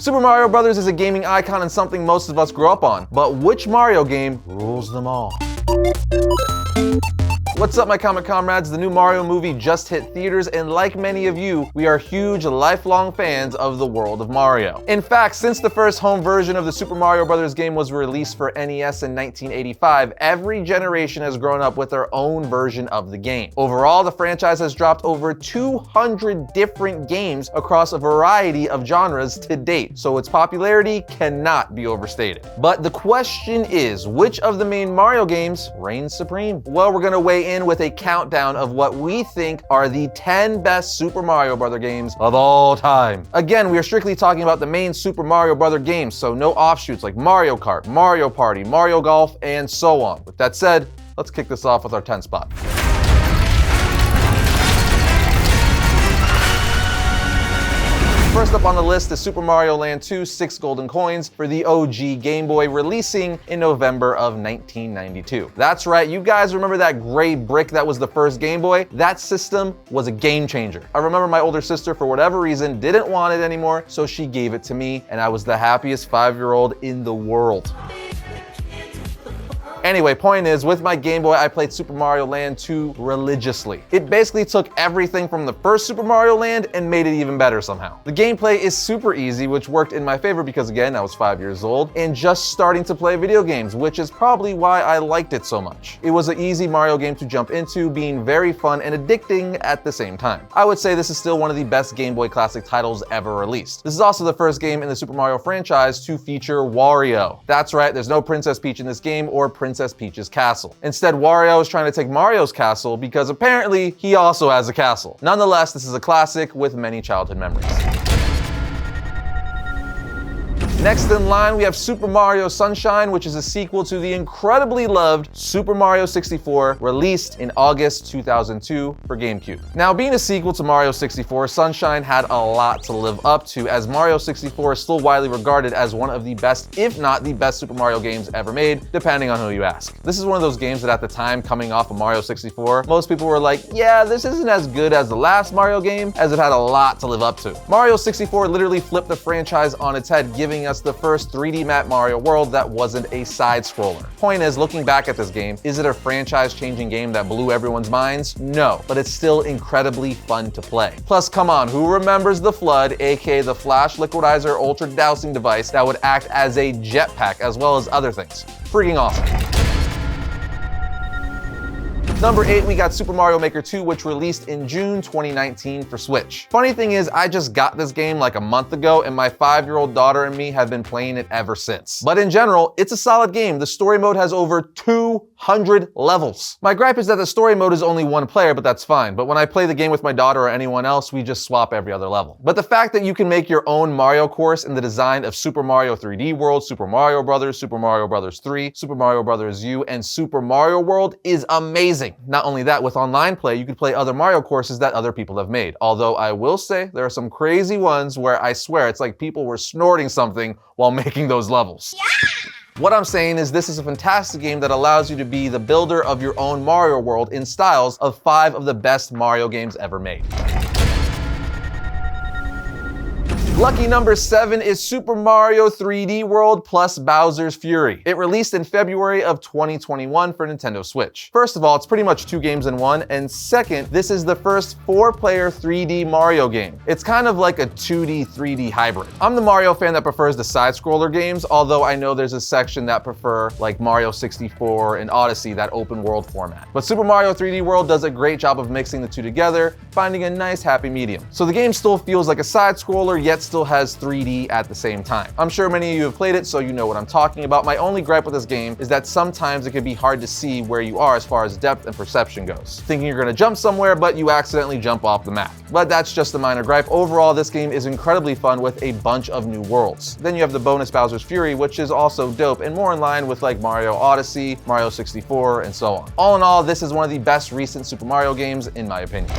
Super Mario Bros. Is a gaming icon and something most of us grew up on, but which Mario game rules them all? What's up, my comic comrades? The new Mario movie just hit theaters, and like many of you, we are huge, lifelong fans of the world of Mario. In fact, since the first home version of the Super Mario Bros. Game was released for NES in 1985, every generation has grown up with their own version of the game. Overall, the franchise has dropped over 200 different games across a variety of genres to date, so its popularity cannot be overstated. But the question is, which of the main Mario games reigns supreme? Well, we're gonna weigh in with a countdown of what we think are the 10 best Super Mario Bros. Games of all time. Again, we are strictly talking about the main Super Mario Bros. Games, so no offshoots like Mario Kart, Mario Party, Mario Golf, and so on. With that said, let's kick this off with our 10th spot. First up on the list is Super Mario Land 2 6 Golden Coins for the OG Game Boy, releasing in November of 1992. That's right, you guys remember that gray brick that was the first Game Boy? That system was a game changer. I remember my older sister, for whatever reason, didn't want it anymore, so she gave it to me, and I was the happiest 5-year-old in the world. Anyway, point is, with my Game Boy, I played Super Mario Land 2 religiously. It basically took everything from the first Super Mario Land and made it even better somehow. The gameplay is super easy, which worked in my favor because, again, I was 5 years old and just starting to play video games, which is probably why I liked it so much. It was an easy Mario game to jump into, being very fun and addicting at the same time. I would say this is still one of the best Game Boy Classic titles ever released. This is also the first game in the Super Mario franchise to feature Wario. That's right, there's no Princess Peach in this game or Princess Peach's castle. Instead, Wario is trying to take Mario's castle because apparently he also has a castle. Nonetheless, this is a classic with many childhood memories. Next in line, we have Super Mario Sunshine, which is a sequel to the incredibly loved Super Mario 64, released in August 2002 for GameCube. Now, being a sequel to Mario 64, Sunshine had a lot to live up to, as Mario 64 is still widely regarded as one of the best, if not the best Super Mario games ever made, depending on who you ask. This is one of those games that at the time, coming off of Mario 64, most people were like, yeah, this isn't as good as the last Mario game, as it had a lot to live up to. Mario 64 literally flipped the franchise on its head, giving us the first 3D map Mario world that wasn't a side-scroller. Point is, looking back at this game, is it a franchise-changing game that blew everyone's minds? No, but it's still incredibly fun to play. Plus, come on, who remembers the Flood, aka the Flash Liquidizer Ultra Dousing device that would act as a jetpack as well as other things? Freaking awesome. Number 8, we got Super Mario Maker 2, which released in June 2019 for Switch. Funny thing is, I just got this game like a month ago, and my 5-year-old daughter and me have been playing it ever since. But in general, it's a solid game. The story mode has over 200 levels. My gripe is that the story mode is only one player, but that's fine. But when I play the game with my daughter or anyone else, we just swap every other level. But the fact that you can make your own Mario course in the design of Super Mario 3D World, Super Mario Bros., Super Mario Bros. 3, Super Mario Bros. U, and Super Mario World is amazing. Not only that, with online play, you could play other Mario courses that other people have made. Although I will say there are some crazy ones where I swear it's like people were snorting something while making those levels. Yeah! What I'm saying is this is a fantastic game that allows you to be the builder of your own Mario world in styles of 5 of the best Mario games ever made. Lucky number 7 is Super Mario 3D World plus Bowser's Fury. It released in February of 2021 for Nintendo Switch. First of all, it's pretty much 2 games in one, and second, this is the first 4-player 3D Mario game. It's kind of like a 2D, 3D hybrid. I'm the Mario fan that prefers the side-scroller games, although I know there's a section that prefer like Mario 64 and Odyssey, that open world format. But Super Mario 3D World does a great job of mixing the two together, finding a nice happy medium. So the game still feels like a side-scroller, yet still has 3D at the same time. I'm sure many of you have played it, so you know what I'm talking about. My only gripe with this game is that sometimes it can be hard to see where you are as far as depth and perception goes. Thinking you're gonna jump somewhere, but you accidentally jump off the map. But that's just a minor gripe. Overall, this game is incredibly fun with a bunch of new worlds. Then you have the bonus Bowser's Fury, which is also dope and more in line with like Mario Odyssey, Mario 64, and so on. All in all, this is one of the best recent Super Mario games in my opinion.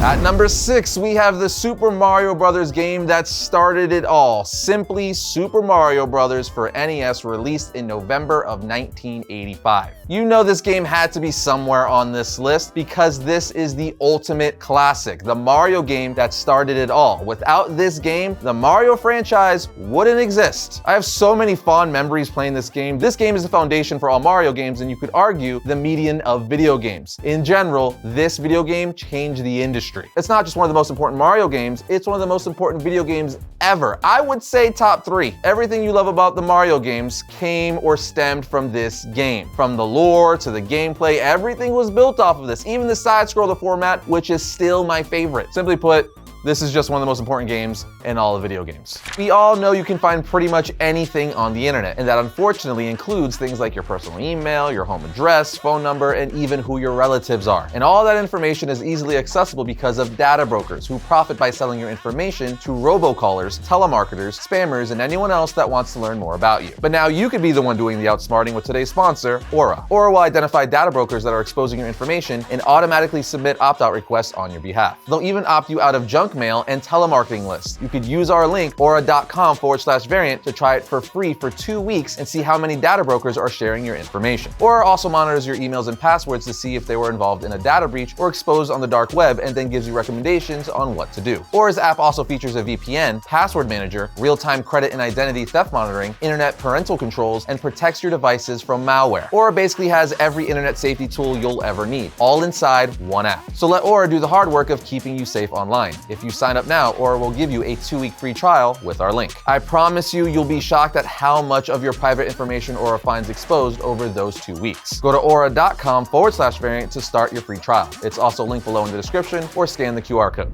At number 6, we have the Super Mario Bros. Game that started it all. Simply Super Mario Bros. For NES, released in November of 1985. You know this game had to be somewhere on this list because this is the ultimate classic, the Mario game that started it all. Without this game, the Mario franchise wouldn't exist. I have so many fond memories playing this game. This game is the foundation for all Mario games, and you could argue the median of video games. In general, this video game changed the industry. It's not just one of the most important Mario games, it's one of the most important video games ever. I would say top 3. Everything you love about the Mario games came or stemmed from this game. From the lore to the gameplay, everything was built off of this. Even the side-scroller format, which is still my favorite. Simply put, this is just one of the most important games in all of video games. We all know you can find pretty much anything on the internet, and that unfortunately includes things like your personal email, your home address, phone number, and even who your relatives are. And all that information is easily accessible because of data brokers who profit by selling your information to robocallers, telemarketers, spammers, and anyone else that wants to learn more about you. But now you could be the one doing the outsmarting with today's sponsor, Aura. Aura will identify data brokers that are exposing your information and automatically submit opt-out requests on your behalf. They'll even opt you out of junk mail and telemarketing lists. You could use our link, aura.com/variant, to try it for free for 2 weeks and see how many data brokers are sharing your information. Aura also monitors your emails and passwords to see if they were involved in a data breach or exposed on the dark web, and then gives you recommendations on what to do. Aura's app also features a VPN, password manager, real-time credit and identity theft monitoring, internet parental controls, and protects your devices from malware. Aura basically has every internet safety tool you'll ever need, all inside one app. So let Aura do the hard work of keeping you safe online. If you sign up now, Aura will give you a 2-week free trial with our link. I promise you'll be shocked at how much of your private information Aura finds exposed over those 2 weeks. Go to aura.com/variant to start your free trial. It's also linked below in the description, or scan the QR code.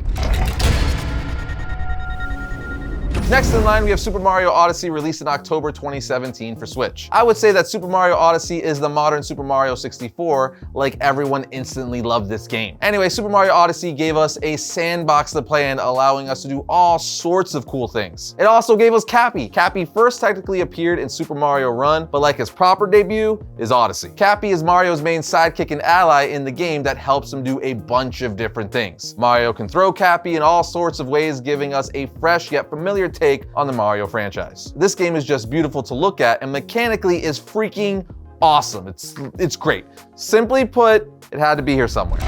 Next in line, we have Super Mario Odyssey, released in October 2017 for Switch. I would say that Super Mario Odyssey is the modern Super Mario 64, like everyone instantly loved this game. Anyway, Super Mario Odyssey gave us a sandbox to play in, allowing us to do all sorts of cool things. It also gave us Cappy. Cappy first technically appeared in Super Mario Run, but like his proper debut is Odyssey. Cappy is Mario's main sidekick and ally in the game that helps him do a bunch of different things. Mario can throw Cappy in all sorts of ways, giving us a fresh yet familiar take on the Mario franchise. This game is just beautiful to look at and mechanically is freaking awesome. It's great. Simply put, it had to be here somewhere.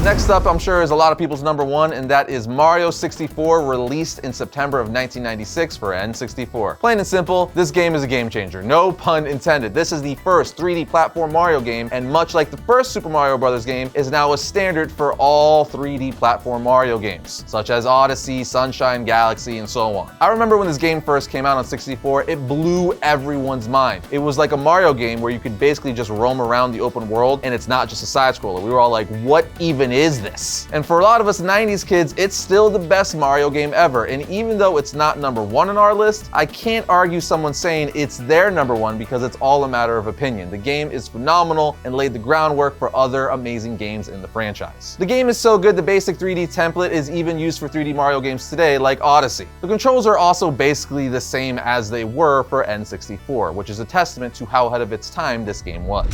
Next up, I'm sure, is a lot of people's number 1, and that is Mario 64, released in September of 1996 for N64. Plain and simple, this game is a game changer. No pun intended. This is the first 3D platform Mario game, and much like the first Super Mario Bros. Game, is now a standard for all 3D platform Mario games, such as Odyssey, Sunshine, Galaxy, and so on. I remember when this game first came out on 64, it blew everyone's mind. It was like a Mario game where you could basically just roam around the open world, and it's not just a side-scroller. We were all like, what even is this? And for a lot of us 90s kids, it's still the best Mario game ever. And even though it's not number 1 on our list, I can't argue someone saying it's their number 1 because it's all a matter of opinion. The game is phenomenal and laid the groundwork for other amazing games in the franchise. The game is so good, the basic 3D template is even used for 3D Mario games today, like Odyssey. The controls are also basically the same as they were for N64, which is a testament to how ahead of its time this game was.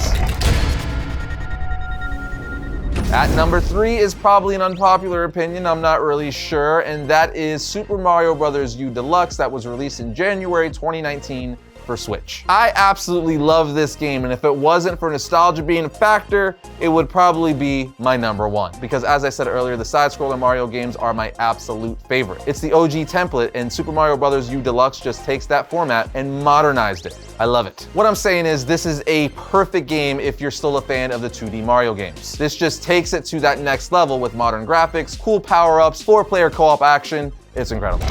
At number 3 is probably an unpopular opinion, I'm not really sure, and that is Super Mario Bros. U Deluxe, that was released in January 2019 for Switch. I absolutely love this game, and if it wasn't for nostalgia being a factor, it would probably be my number 1. Because as I said earlier, the side-scroller Mario games are my absolute favorite. It's the OG template, and Super Mario Bros. U Deluxe just takes that format and modernized it. I love it. What I'm saying is this is a perfect game if you're still a fan of the 2D Mario games. This just takes it to that next level with modern graphics, cool power-ups, 4-player co-op action. It's incredible.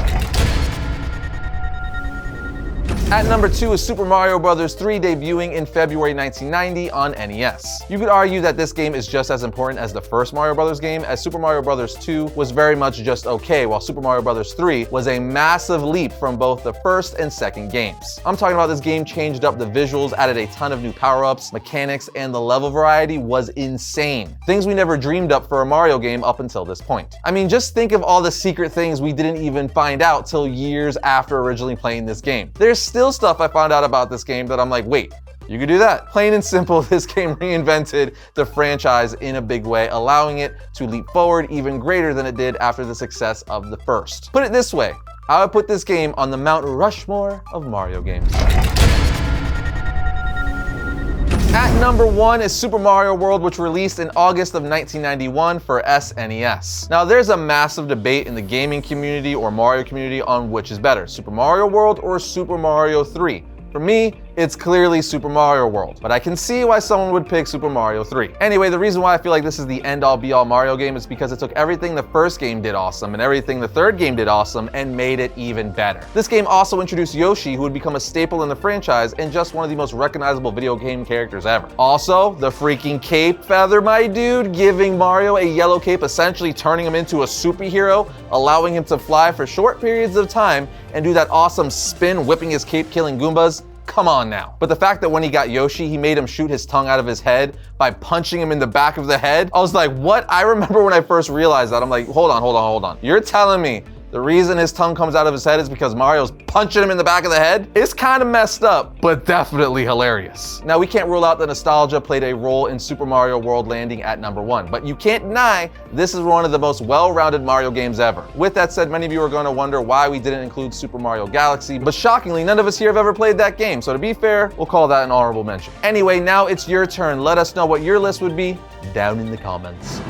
At number 2 is Super Mario Bros. 3, debuting in February 1990 on NES. You could argue that this game is just as important as the first Mario Bros. Game, as Super Mario Bros. 2 was very much just okay, while Super Mario Bros. 3 was a massive leap from both the first and second games. I'm talking about this game changed up the visuals, added a ton of new power-ups, mechanics, and the level variety was insane. Things we never dreamed up for a Mario game up until this point. I mean, just think of all the secret things we didn't even find out till years after originally playing this game. There's still stuff I found out about this game that I'm like, wait, You could do that. Plain and simple, this game reinvented the franchise in a big way, allowing it to leap forward even greater than it did after the success of the first. Put it this way, I would put this game on the Mount Rushmore of Mario games. At number 1 is Super Mario World, which released in August of 1991 for SNES. Now, there's a massive debate in the gaming community or Mario community on which is better, Super Mario World or Super Mario 3. For me, it's clearly Super Mario World, but I can see why someone would pick Super Mario 3. Anyway, the reason why I feel like this is the end-all be-all Mario game is because it took everything the first game did awesome and everything the third game did awesome and made it even better. This game also introduced Yoshi, who would become a staple in the franchise and just one of the most recognizable video game characters ever. Also, the freaking cape feather, my dude, giving Mario a yellow cape, essentially turning him into a superhero, allowing him to fly for short periods of time and do that awesome spin, whipping his cape, killing Goombas. Come on now. But the fact that when he got Yoshi, he made him shoot his tongue out of his head by punching him in the back of the head. I was like, what? I remember when I first realized that, I'm like, hold on. You're telling me the reason his tongue comes out of his head is because Mario's punching him in the back of the head? It's kind of messed up, but definitely hilarious. Now, we can't rule out that nostalgia played a role in Super Mario World landing at number 1, but you can't deny this is one of the most well-rounded Mario games ever. With that said, many of you are going to wonder why we didn't include Super Mario Galaxy, but shockingly, none of us here have ever played that game, so to be fair, we'll call that an honorable mention. Anyway, now it's your turn. Let us know what your list would be down in the comments.